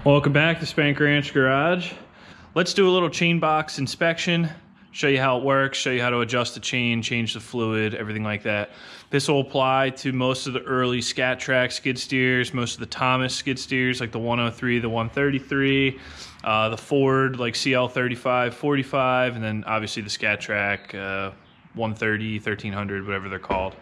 Welcome back to Spank Ranch Garage. Let's do a little chain box inspection, show you how it works, show you how to adjust the chain, change the fluid, everything like that. This will apply to most of the early Scat track skid steers, most of the Thomas skid steers like the 103, the 133, the Ford like CL35, 45, and then obviously the Scat track 130, 1300, whatever they're called.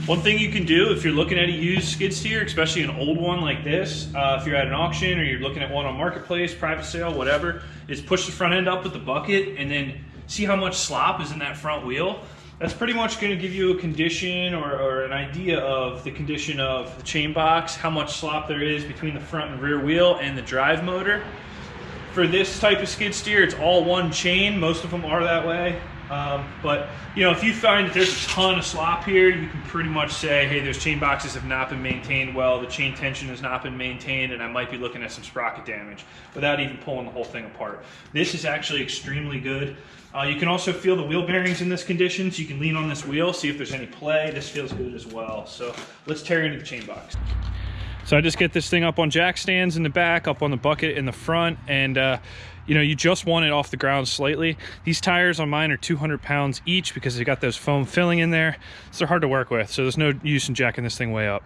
One thing you can do if you're looking at a used skid steer, especially an old one like this, if you're at an auction or you're looking at one on Marketplace, private sale, whatever, is push the front end up with the bucket and then see how much slop is in that front wheel. That's pretty much going to give you a condition or an idea of the condition of the chain box, how much slop there is between the front and rear wheel and the drive motor. For this type of skid steer, it's all one chain. Most of them are that way. But you know, if you find that there's a ton of slop here, you can pretty much say, hey, those chain boxes have not been maintained well, the chain tension has not been maintained, and I might be looking at some sprocket damage without even pulling the whole thing apart. This is actually extremely good. You can also feel the wheel bearings in this condition, so you can lean on this wheel, see if there's any play. This feels good as well. So let's tear into the chain box. So I just get this thing up on jack stands in the back, up on the bucket in the front, and you know, you just want it off the ground slightly. These tires on mine are 200 pounds each because they got those foam filling in there, so they're hard to work with. So there's no use in jacking this thing way up.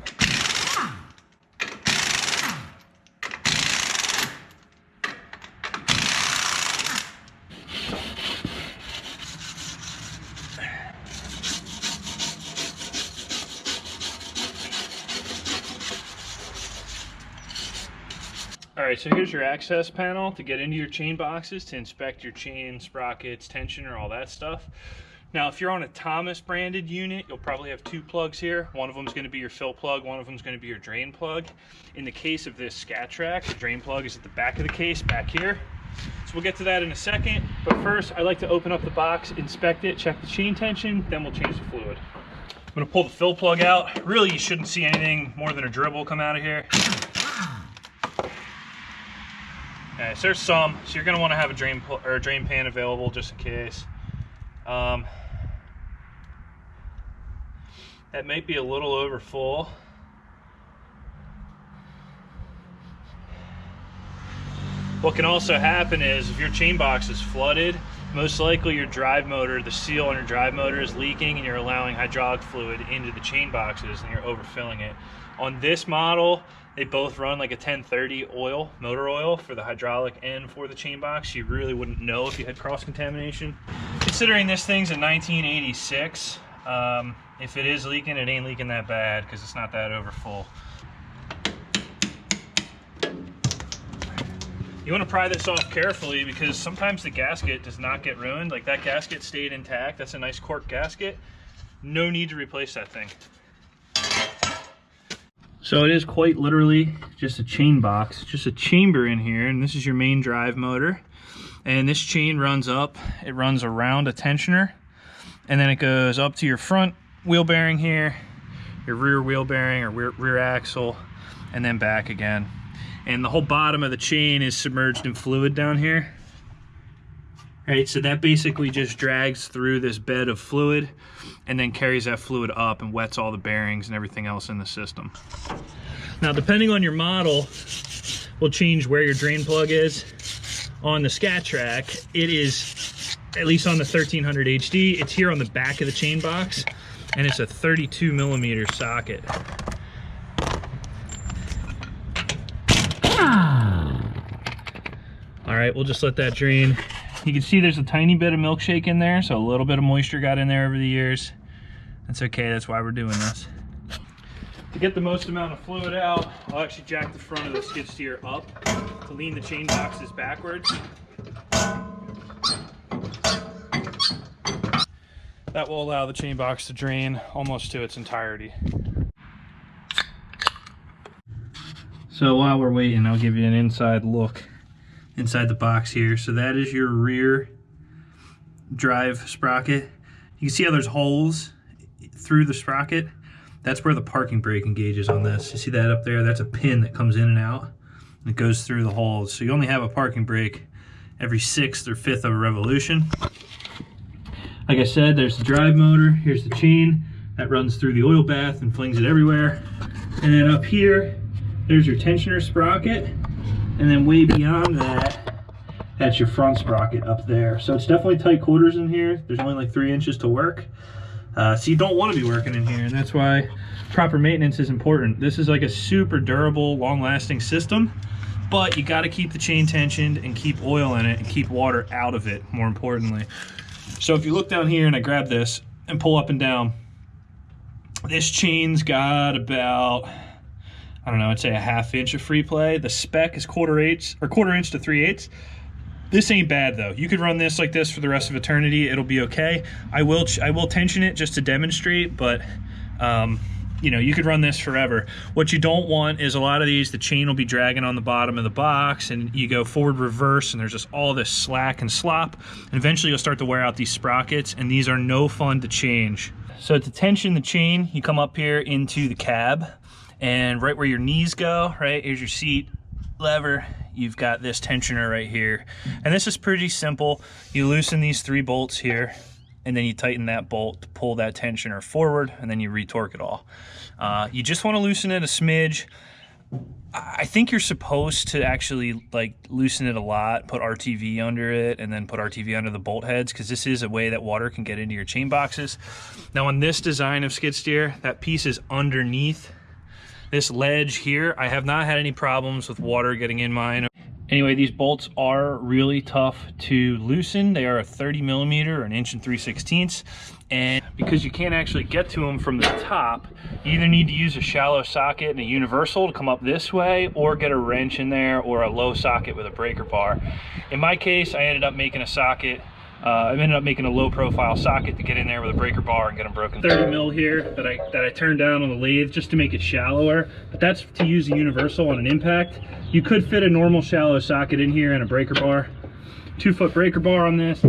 All right, so here's your access panel to get into your chain boxes to inspect your chain, sprockets, tensioner, all that stuff. Now, if you're on a Thomas branded unit, you'll probably have two plugs here. One of them is going to be your fill plug, one of them is going to be your drain plug. In the case of this Scat track, the drain plug is at the back of the case, back here. So we'll get to that in a second, but first I like to open up the box, inspect it, check the chain tension, then we'll change the fluid. I'm going to pull the fill plug out. Really, you shouldn't see anything more than a dribble come out of here. Okay, so there's some, so you're going to want to have a drain pan available just in case. That might be a little over full. What can also happen is if your chain box is flooded, most likely your drive motor, the seal on your drive motor is leaking and you're allowing hydraulic fluid into the chain boxes and you're overfilling it. On this model, they both run like a 1030 oil, motor oil for the hydraulic and for the chain box. You really wouldn't know if you had cross-contamination. Considering this thing's a 1986, if it is leaking, it ain't leaking that bad because it's not that over full. You want to pry this off carefully because sometimes the gasket does not get ruined. Like that gasket stayed intact. That's a nice cork gasket. No need to replace that thing. So it is quite literally just a chain box, just a chamber in here, and this is your main drive motor. And this chain runs up, it runs around a tensioner, and then it goes up to your front wheel bearing here, your rear wheel bearing or rear axle, and then back again. And the whole bottom of the chain is submerged in fluid down here. Right, so that basically just drags through this bed of fluid and then carries that fluid up and wets all the bearings and everything else in the system. Now, depending on your model, will change where your drain plug is. On the Scat track, it is, at least on the 1300 HD, it's here on the back of the chain box, and it's a 32 millimeter socket. All right, we'll just let that drain. You can see there's a tiny bit of milkshake in there, so a little bit of moisture got in there over the years. That's okay, that's why we're doing this. To get the most amount of fluid out, I'll actually jack the front of the skid steer up to lean the chain boxes backwards. That will allow the chain box to drain almost to its entirety. So while we're waiting, I'll give you an inside look inside the box here. So that is your rear drive sprocket. You can see how there's holes through the sprocket. That's where the parking brake engages on this. You see that up there? That's a pin that comes in and out, and it goes through the holes. So you only have a parking brake every 6th or 5th of a revolution. Like I said, there's the drive motor. Here's the chain that runs through the oil bath and flings it everywhere. And then up here, there's your tensioner sprocket. And then way beyond that, that's your front sprocket up there. So it's definitely tight quarters in here. There's only like 3 inches to work. So you don't want to be working in here, and that's why proper maintenance is important. This is like a super durable, long-lasting system, but you got to keep the chain tensioned and keep oil in it and keep water out of it, more importantly. So if you look down here and I grab this and pull up and down, this chain's got about, I don't know, I'd say a 1/2 inch of free play. The spec is 1/4 inch to 3/8. This ain't bad though. You could run this like this for the rest of eternity. It'll be okay. I will tension it just to demonstrate, but you know, you could run this forever. What you don't want is a lot of these, the chain will be dragging on the bottom of the box and you go forward, reverse, and there's just all this slack and slop. And eventually you'll start to wear out these sprockets, and these are no fun to change. So to tension the chain, you come up here into the cab, and right where your knees go, right, here's your seat lever. You've got this tensioner right here. And this is pretty simple. You loosen these 3 bolts here, and then you tighten that bolt to pull that tensioner forward, and then you retorque it all. You just want to loosen it a smidge. I think you're supposed to actually like loosen it a lot, put RTV under it, and then put RTV under the bolt heads, because this is a way that water can get into your chain boxes. Now on this design of skid steer, that piece is underneath this ledge here. I have not had any problems with water getting in mine. Anyway, these bolts are really tough to loosen. They are a 30 millimeter, or 1 3/16 inches. And because you can't actually get to them from the top, you either need to use a shallow socket and a universal to come up this way, or get a wrench in there, or a low socket with a breaker bar. In my case, I ended up making a socket. I ended up making a low profile socket to get in there with a breaker bar and get them broken. 30 mil here that I turned down on the lathe just to make it shallower, but that's to use a universal on an impact. You could fit a normal shallow socket in here and a breaker bar. 2-foot breaker bar on this.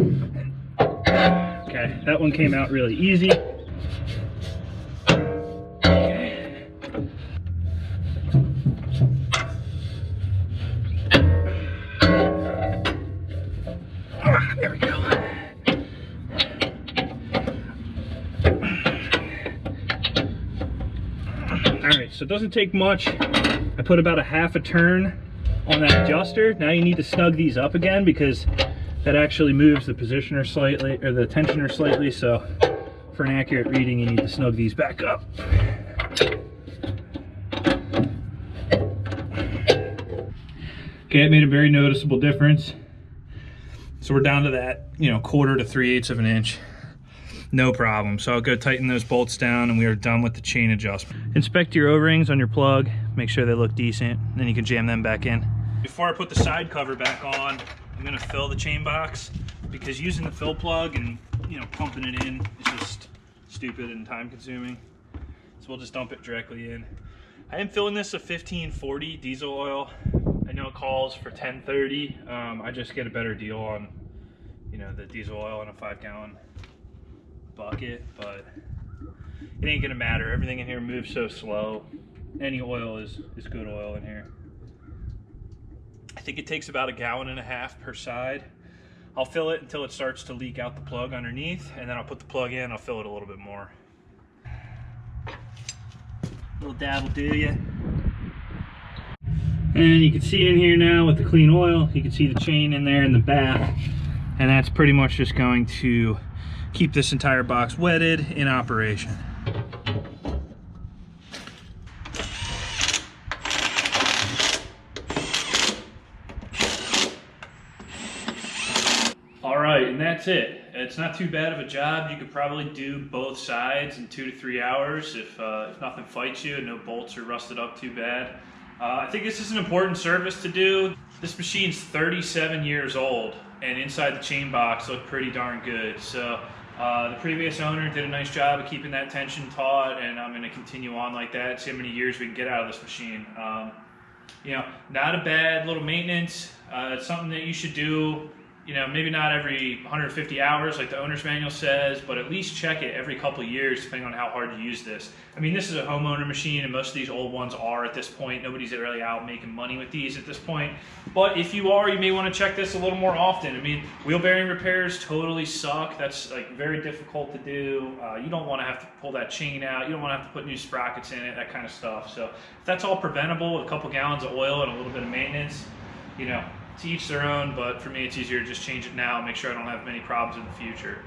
Okay, that one came out really easy. Okay. There we go. Alright, so it doesn't take much. I put about a 1/2 turn on that adjuster. Now you need to snug these up again, because that actually moves the positioner slightly, or the tensioner slightly, so for an accurate reading you need to snug these back up. Okay, it made a very noticeable difference. So we're down to that, you know, 1/4 to 3/8 of an inch. No problem. So I'll go tighten those bolts down, and we are done with the chain adjustment. Inspect your O-rings on your plug, make sure they look decent, then you can jam them back in. Before I put the side cover back on, I'm gonna fill the chain box, because using the fill plug and, you know, pumping it in is just stupid and time consuming. So we'll just dump it directly in. I am filling this a 1540 diesel oil. I know it calls for 1030. I just get a better deal on, you know, the diesel oil in a 5-gallon bucket, but it ain't gonna matter. Everything in here moves so slow. Any oil is good oil in here. I think it takes about 1.5 gallons per side. I'll fill it until it starts to leak out the plug underneath, and then I'll put the plug in, I'll fill it a little bit more. Little dab will do ya. And you can see in here now with the clean oil, you can see the chain in there in the bath, and that's pretty much just going to keep this entire box wetted in operation. All right, and that's it. It's not too bad of a job. You could probably do both sides in 2 to 3 hours if nothing fights you and no bolts are rusted up too bad. I think this is an important service to do. This machine's 37 years old, and inside the chain box looked pretty darn good. So the previous owner did a nice job of keeping that tension taut, and I'm going to continue on like that, see how many years we can get out of this machine. You know, not a bad little maintenance. It's something that you should do, you know, maybe not every 150 hours like the owner's manual says, but at least check it every couple of years depending on how hard you use this. I mean, this is a homeowner machine, and most of these old ones are at this point. Nobody's really out making money with these at this point. But if you are, you may want to check this a little more often. I mean, wheel bearing repairs totally suck. That's like very difficult to do. You don't want to have to pull that chain out. You don't want to have to put new sprockets in it, that kind of stuff. So if that's all preventable with a couple gallons of oil and a little bit of maintenance, you know, to each their own, but for me it's easier to just change it now and make sure I don't have many problems in the future.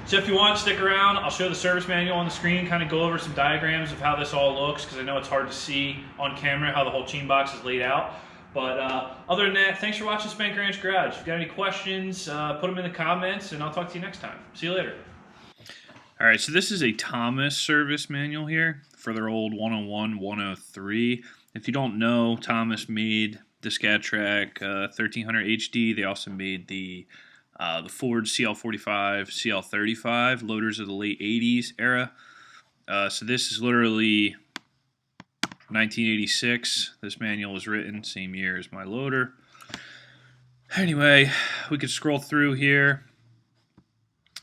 So if you want, stick around. I'll show the service manual on the screen, kind of go over some diagrams of how this all looks, because I know it's hard to see on camera how the whole chain box is laid out. But other than that, thanks for watching Spank Ranch Garage. If you got any questions, put them in the comments, and I'll talk to you next time. See you later. All right, so this is a Thomas service manual here for their old 101, 103. If you don't know, Thomas made the Scat Track 1300 HD. They also made the Ford CL45, CL35 loaders of the late 80s era. So this is literally 1986. This manual was written same year as my loader. Anyway, we could scroll through here.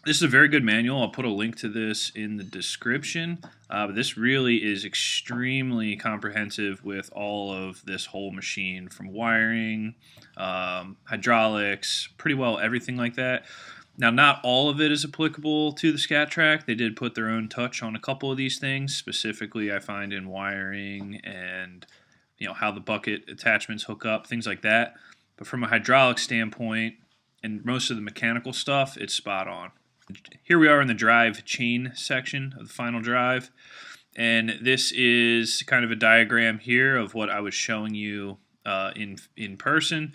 This is a very good manual. I'll put a link to this in the description. But this really is extremely comprehensive with all of this whole machine, from wiring, hydraulics, pretty well everything like that. Now, not all of it is applicable to the Scat Track. They did put their own touch on a couple of these things. Specifically, I find in wiring and how the bucket attachments hook up, things like that. But from a hydraulic standpoint and most of the mechanical stuff, it's spot on. Here we are in the drive chain section of the final drive, and this is kind of a diagram here of what I was showing you in person.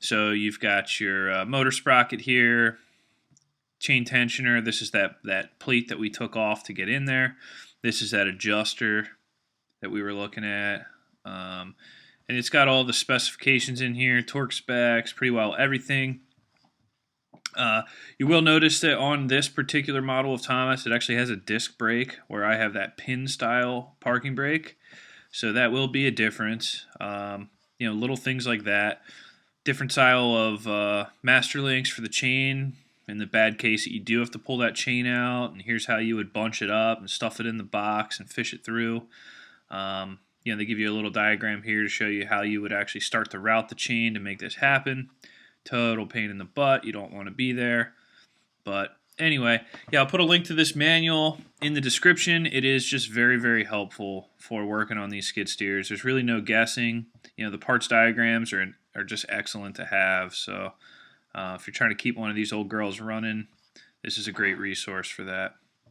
So you've got your motor sprocket here, chain tensioner. This is that plate that we took off to get in there. This is that adjuster that we were looking at, and it's got all the specifications in here, torque specs, pretty well everything. You will notice that on this particular model of Thomas, it actually has a disc brake where I have that pin style parking brake. So that will be a difference. Little things like that. Different style of master links for the chain. In the bad case that you do have to pull that chain out, and here's how you would bunch it up and stuff it in the box and fish it through. They give you a little diagram here to show you how you would actually start to route the chain to make this happen. Total pain in the butt. You don't want to be there. But anyway, I'll put a link to this manual in the description. It is just very, very helpful for working on these skid steers. There's really no guessing. The parts diagrams are just excellent to have. So if you're trying to keep one of these old girls running, this is a great resource for that.